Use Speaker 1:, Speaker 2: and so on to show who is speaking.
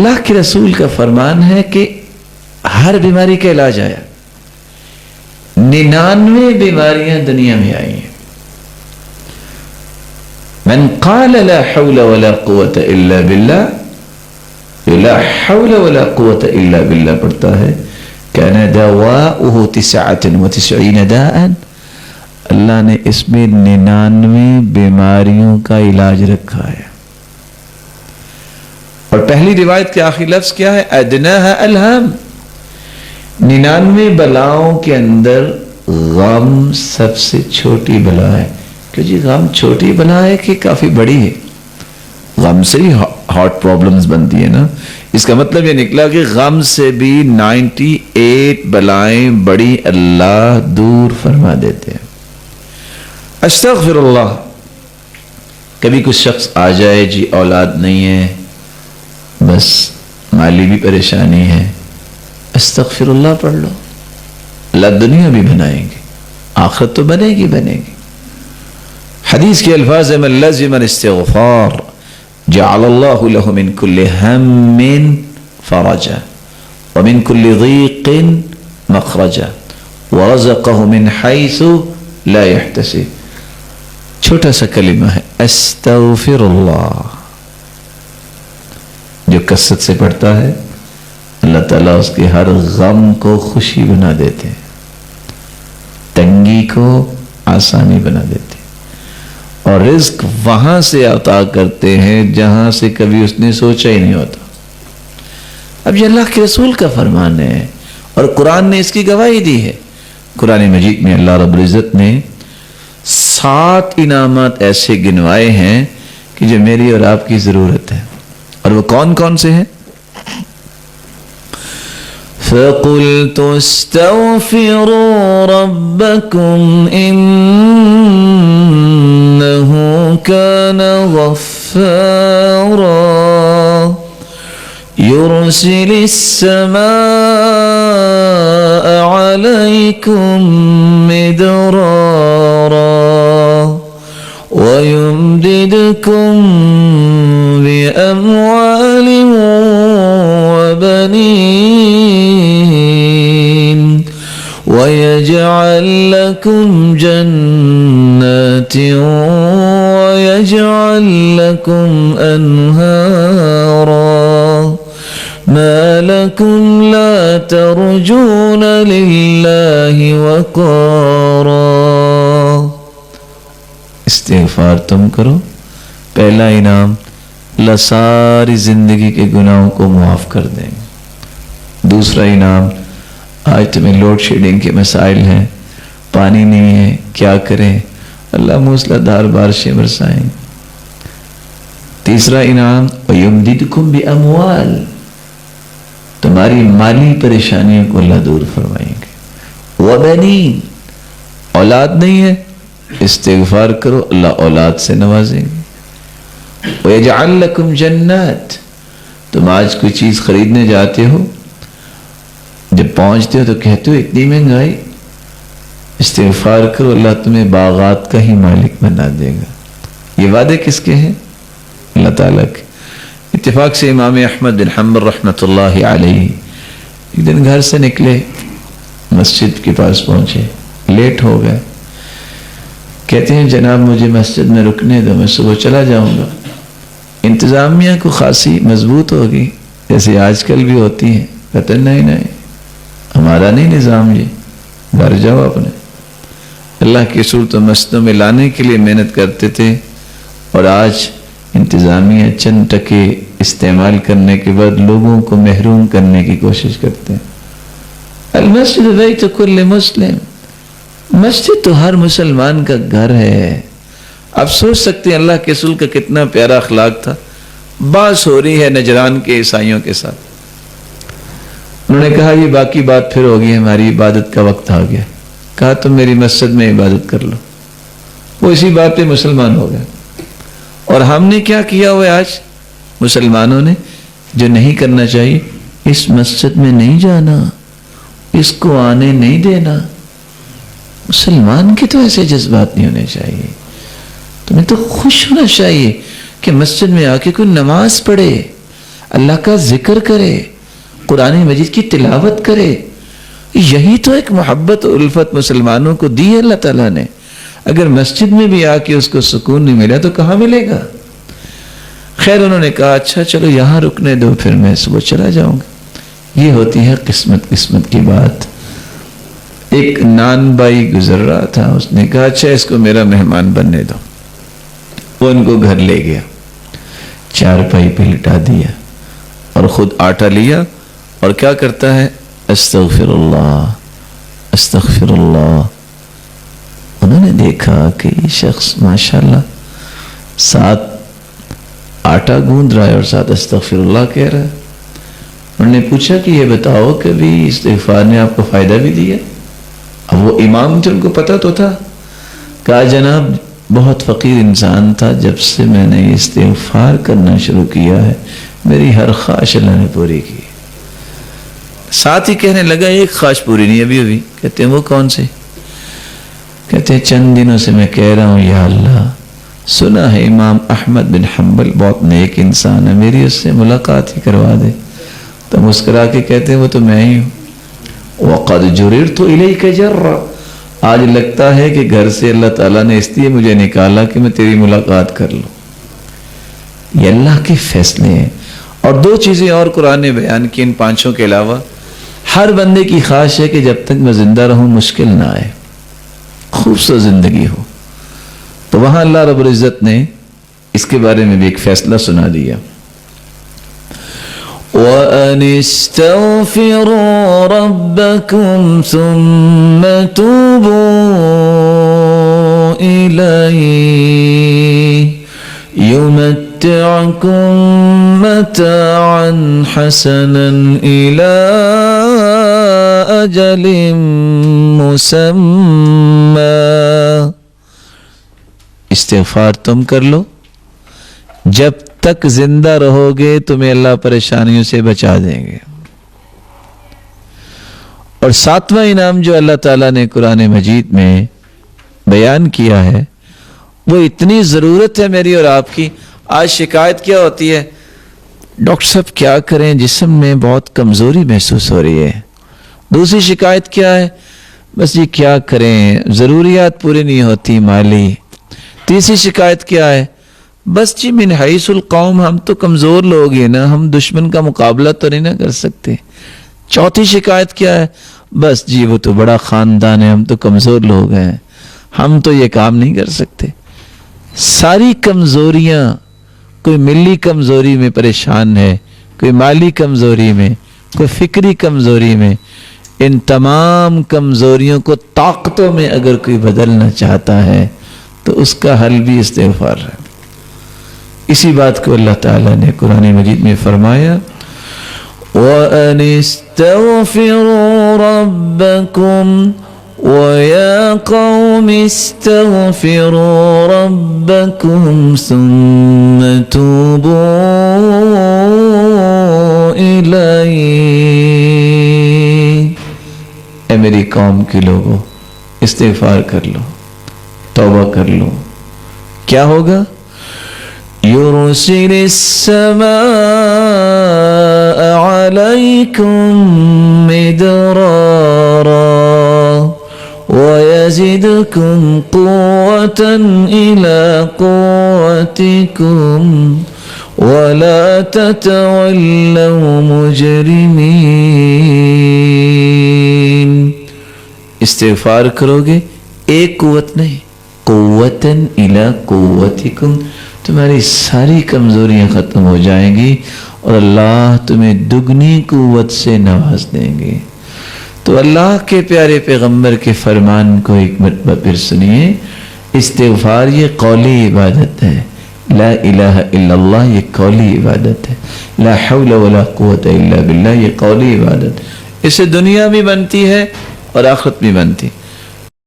Speaker 1: اللہ کے رسول کا فرمان ہے کہ ہر بیماری کا علاج آیا. 99 بیماریاں دنیا میں آئی ہیں. من قال لا حول ولا قوة الا باللہ، لا حول ولا قوة الا باللہ پڑھتا ہے، كان دواؤه 99 داءً، اللہ نے اس میں 99 بیماریوں کا علاج رکھا ہے. اور پہلی روایت کے آخری لفظ کیا ہے؟ ادناها الہم. 99 بلاؤں کے اندر غم سب سے چھوٹی بلا ہے. کہ جی غم چھوٹی بلا ہے کہ کافی بڑی ہے؟ غم سے ہی ہارٹ پرابلمز بنتی ہے نا. اس کا مطلب یہ نکلا کہ غم سے بھی 98 بلائیں بڑی اللہ دور فرما دیتے ہیں. استغفر اللہ. کبھی کچھ شخص آ جائے جی اولاد نہیں ہے، بس مالی بھی پریشانی ہے، استغفر اللہ پڑھ لو، اللہ دنیا بھی بنائیں گے، آخرت تو بنے گی. حدیث کے الفاظ من لزم الاستغفار جعل اللہ له من كل هم فرجا ومن كل ضيق مخرجا ورزقه من حيث لا يحتسب. چھوٹا سا کلمہ ہے استغفر اللہ. جو کثرت سے پڑھتا ہے اللہ تعالیٰ اس کے ہر غم کو خوشی بنا دیتے ہیں، تنگی کو آسانی بنا دیتے ہیں، اور رزق وہاں سے عطا کرتے ہیں جہاں سے کبھی اس نے سوچا ہی نہیں ہوتا. اب یہ اللہ کے رسول کا فرمان ہے اور قرآن نے اس کی گواہی دی ہے. قرآن مجید میں اللہ رب العزت نے 7 انعامات ایسے گنوائے ہیں کہ جو میری اور آپ کی ضرورت ہے. اور وہ کون کون سے ہیں؟ فَقُلْتُ اسْتَغْفِرُوا رَبَّكُمْ إِنَّهُ كَانَ غَفَّارًا يُرْسِلِ السَّمَاءَ عَلَيْكُمْ مِدْرَارًا وَيُمْدِدْكُمْ بِأَمْوَالٍ وَبَنِينَ وَيَجْعَلْ لَكُمْ جَنَّاتٍ وَيَجْعَلْ لَكُمْ أَنْهَارًا مَا لَكُمْ لَا تَرْجُونَ لِلَّهِ وَقَارًا. استغفار تم کرو، پہلا انعام اللہ ساری زندگی کے گناہوں کو معاف کر دیں گے. دوسرا انعام آج تمہیں لوڈ شیڈنگ کے مسائل ہیں، پانی نہیں ہے، کیا کریں؟ اللہ موسلا دھار بارشیں برسائیں گے. تیسرا انعام وَيُمْدِدْكُمْ بِأَمْوَالٍ، تمہاری مالی پریشانیوں کو اللہ دور فرمائیں گے. وَبَنِينَ، اولاد نہیں ہے، استغفار کرو اللہ اولاد سے نوازیں گے. وَيَجْعَلْ لَكُمْ جَنَّاتٍ، تم آج کوئی چیز خریدنے جاتے ہو، جب پہنچتے ہو تو کہتے ہو اتنی مہنگائی، استغفار کرو اللہ تمہیں باغات کا ہی مالک بنا دے گا. یہ وعدے کس کے ہیں؟ اللہ تعالیٰ کے. اتفاق سے امام احمد بن حنبل رحمۃ اللہ علیہ ایک دن گھر سے نکلے، مسجد کے پاس پہنچے، لیٹ ہو گئے. کہتے ہیں جناب مجھے مسجد میں رکنے دو، میں صبح چلا جاؤں گا. انتظامیہ کو خاصی مضبوط ہوگی جیسے آج کل بھی ہوتی ہیں. کہتے ہیں نہیں ہمارا نہیں نظام، یہ گھر جاؤ اپنے. اللہ کی صورت مسجدوں میں لانے کے لیے محنت کرتے تھے، اور آج انتظامیہ چند ٹکے استعمال کرنے کے بعد لوگوں کو محروم کرنے کی کوشش کرتے ہیں. المسجد بیت کل مسلم، مسجد تو ہر مسلمان کا گھر ہے. آپ سوچ سکتے ہیں اللہ کے رسول کا کتنا پیارا اخلاق تھا. بات ہو رہی ہے نجران کے عیسائیوں کے ساتھ، انہوں نے کہا یہ باقی بات پھر ہوگی، ہماری عبادت کا وقت آ گیا. کہا تم میری مسجد میں عبادت کر لو. وہ اسی بات پہ مسلمان ہو گئے. اور ہم نے کیا کیا ہوا ہے آج؟ مسلمانوں نے جو نہیں کرنا چاہیے، اس مسجد میں نہیں جانا، اس کو آنے نہیں دینا. مسلمان کے تو ایسے جذبات نہیں ہونے چاہیے. تمہیں تو خوش ہونا چاہیے کہ مسجد میں آ کے کوئی نماز پڑھے. اللہ کا ذکر کرے، قرآن مجید کی تلاوت کرے. یہی تو ایک محبت اور الفت مسلمانوں کو دی ہے اللہ تعالیٰ نے. اگر مسجد میں بھی آ کے اس کو سکون نہیں ملا تو کہاں ملے گا؟ خیر انہوں نے کہا اچھا چلو یہاں رکنے دو، پھر میں صبح چلا جاؤں گا. یہ ہوتی ہے قسمت کی بات. ایک نان بائی گزر رہا تھا، اس نے کہا اچھا اس کو میرا مہمان بننے دو. وہ ان کو گھر لے گیا، چارپائی پہ لٹا دیا اور خود آٹا لیا اور کیا کرتا ہے، استغفر اللہ استغفر اللہ. انہوں نے دیکھا کہ یہ شخص ماشاءاللہ ساتھ آٹا گوندھ رہا ہے اور ساتھ استغفر اللہ کہہ رہا ہے. انہوں نے پوچھا کہ یہ بتاؤ کبھی استغفار نے آپ کو فائدہ بھی دیا؟ اب وہ امام تھے، ان کو پتہ تو تھا. کہا جناب بہت فقیر انسان تھا، جب سے میں نے استغفار کرنا شروع کیا ہے میری ہر خواہش اللہ نے پوری کی. ساتھ ہی کہنے لگا ایک خواہش پوری نہیں ابھی. کہتے ہیں وہ کون سے؟ کہتے ہیں چند دنوں سے میں کہہ رہا ہوں یا اللہ سنا ہے امام احمد بن حنبل بہت نیک انسان ہے، میری اس سے ملاقات ہی کروا دے. تو مسکرا کے کہتے ہیں وہ تو میں ہی ہوں. وَقَدْ جُرِرْتُ إِلَيْكَ جَرًّا، آج لگتا ہے کہ گھر سے اللہ تعالیٰ نے اس لیے مجھے نکالا کہ میں تیری ملاقات کر لوں. یہ اللہ کے فیصلے ہیں. اور دو چیزیں اور قرآن نے بیان کی ان پانچوں کے علاوہ. ہر بندے کی خواہش ہے کہ جب تک میں زندہ رہوں مشکل نہ آئے، خوبصورت زندگی ہو. تو وہاں اللہ رب العزت نے اس کے بارے میں بھی ایک فیصلہ سنا دیا. وَأَنِ اسْتَغْفِرُوا رَبَّكُمْ ثُمَّ تُوبُوا إِلَيْهِ يُمَتِّعْكُمْ مَتَاعًا حَسَنًا إِلَىٰ أَجَلٍ مُّسَمًّى. استغفار تم کر لو، جب تک زندہ رہو گے تمہیں اللہ پریشانیوں سے بچا دیں گے. اور ساتواں انعام جو اللہ تعالیٰ نے قرآن مجید میں بیان کیا ہے وہ اتنی ضرورت ہے میری اور آپ کی. آج شکایت کیا ہوتی ہے، ڈاکٹر صاحب کیا کریں جسم میں بہت کمزوری محسوس ہو رہی ہے. دوسری شکایت کیا ہے، بس یہ کیا کریں ضروریات پوری نہیں ہوتی مالی. تیسری شکایت کیا ہے، بس جی من حیث القوم ہم تو کمزور لوگ ہیں نا، ہم دشمن کا مقابلہ تو نہیں نہ کر سکتے. چوتھی شکایت کیا ہے، بس جی وہ تو بڑا خاندان ہے، ہم تو کمزور لوگ ہیں، ہم تو یہ کام نہیں کر سکتے. ساری کمزوریاں، کوئی ملی کمزوری میں پریشان ہے، کوئی مالی کمزوری میں، کوئی فکری کمزوری میں. ان تمام کمزوریوں کو طاقتوں میں اگر کوئی بدلنا چاہتا ہے تو اس کا حل بھی استغفار ہے. اسی بات کو اللہ تعالیٰ نے قرآن مجید میں فرمایا وَأَنِ اسْتَغْفِرُوا رَبَّكُمْ وَيَا قَوْمِ اسْتَغْفِرُوا رَبَّكُمْ ثُمَّ تُوبُوا إِلَيْهِ. اے میری قوم کے لوگوں استغفار کر لو، توبہ کر لو. کیا ہوگا؟ يُرْسِلِ السَّمَاءَ عَلَيْكُمْ مِدْرَارًا وَيَزِدْكُمْ قُوَّةً إِلَىٰ قُوَّتِكُمْ وَلَا تَتَوَلَّوْا مُجْرِمِينَ. استغفار کرو گے ایک قوت نہیں، قُوَّةً إِلَىٰ قُوَّتِكُمْ، تمہاری ساری کمزوریاں ختم ہو جائیں گی اور اللہ تمہیں دگنی قوت سے نواز دیں گے. تو اللہ کے پیارے پیغمبر کے فرمان کو ایک مرتبہ پھر سنیے. استغفار یہ قولی عبادت ہے، لا الہ الا اللہ یہ قولی عبادت ہے، لا حول ولا قوت الا باللہ یہ قولی عبادت. اس سے دنیا بھی بنتی ہے اور آخرت بھی بنتی ہے.